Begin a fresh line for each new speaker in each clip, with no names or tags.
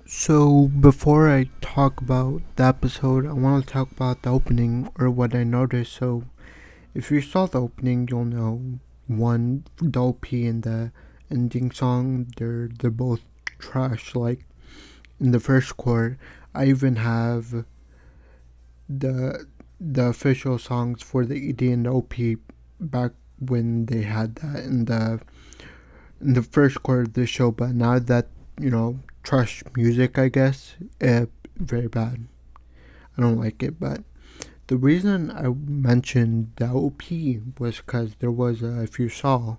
So before I talk about the episode, I want to talk about the opening or what I noticed. So if you saw the opening, you'll know one, the OP and the ending song, they're both trash. Like in the first chord, I even have the the official songs for the ED and the OP back when they had that in the first chord of the show. But now that trash music, I guess, very bad. I don't like it. But the reason I mentioned the OP was because there was if you saw,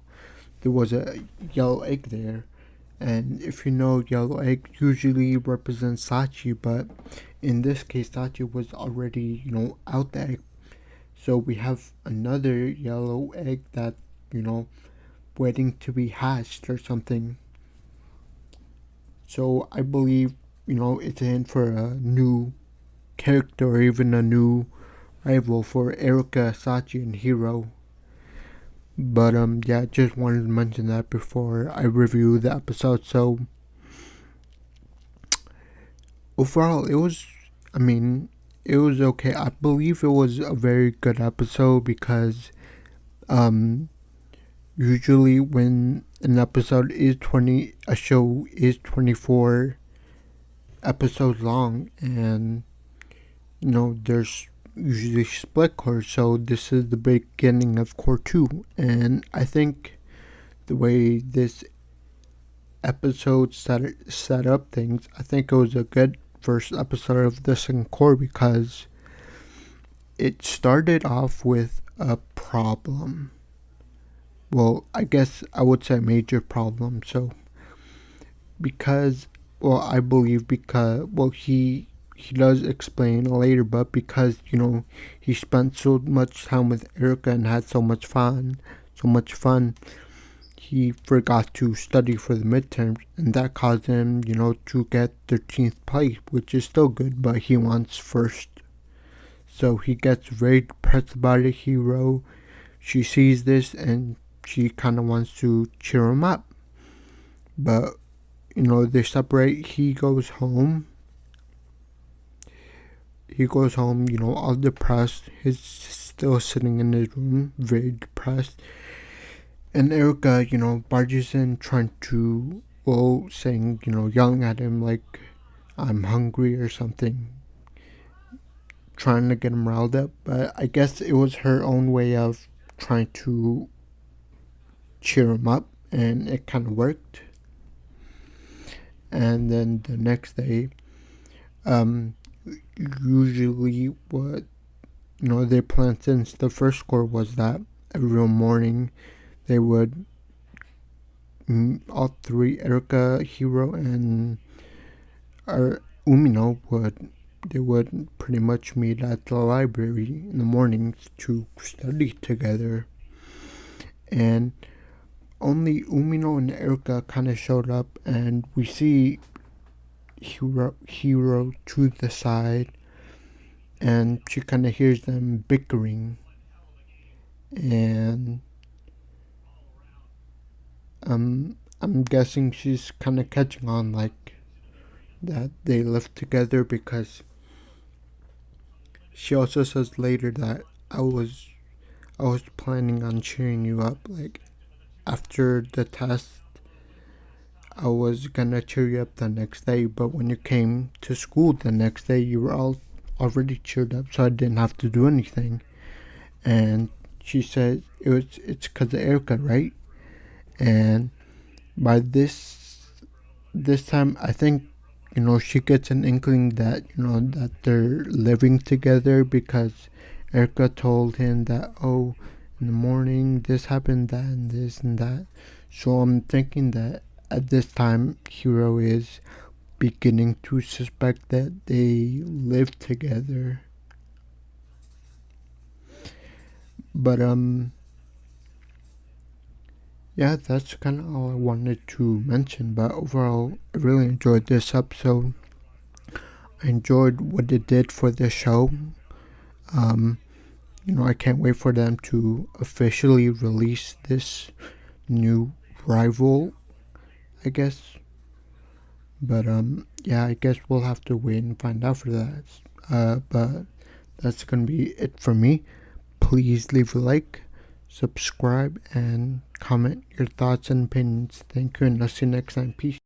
there was a yellow egg there. And if you know, yellow egg usually represents Sachi, but in this case, Sachi was already, out the egg. So we have another yellow egg that, you know, waiting to be hatched or something. So I believe, it's in for a new character or even a new rival for Erika, Sachi, and HIRO. But yeah, just wanted to mention that before I review the episode. So overall, I mean, it was okay. I believe it was a very good episode because um, usually when a show is 24 episodes long, and there's usually split core, so this is the beginning of core 2, and I think the way this episode set up things, I think it was a good first episode of the second core because it started off with a problem. Well, I guess I would say major problem. So because, well, I believe because, well, he does explain later, but because he spent so much time with Erica and had so much fun, he forgot to study for the midterms, and that caused him, to get 13th place, which is still good, but he wants first. So he gets very depressed about it. HIRO, she sees this and she kind of wants to cheer him up, but they separate. He goes home, all depressed. He's still sitting in his room, very depressed. And Erica, barges in trying to, well, saying, yelling at him like, I'm hungry or something, trying to get him riled up. But I guess it was her own way of trying to cheer him up, and it kind of worked. And then the next day, usually what their plan since the first score was that every morning they would all three, Erica, HIRO, and our UMINO would pretty much meet at the library in the mornings to study together. And only UMINO and Erica kind of showed up, and we see HIRO to the side, and she kind of hears them bickering, and I'm guessing she's kind of catching on, like, that they live together, because she also says later that I was planning on cheering you up, like, after the test I was gonna cheer you up the next day, but when you came to school the next day you were all already cheered up, so I didn't have to do anything. And she said it's because of Erica, right? And by this time, I think she gets an inkling that that they're living together, because Erica told him that, oh, in the morning this happened, that and this and that. So I'm thinking that at this time HIRO is beginning to suspect that they live together. But yeah, that's kind of all I wanted to mention. But overall, I really enjoyed this episode. I enjoyed what it did for the show. Um, I can't wait for them to officially release this new rival, I guess. But yeah, I guess we'll have to wait and find out for that. But that's gonna be it for me. Please leave a like, subscribe, and comment your thoughts and opinions. Thank you, and I'll see you next time. Peace.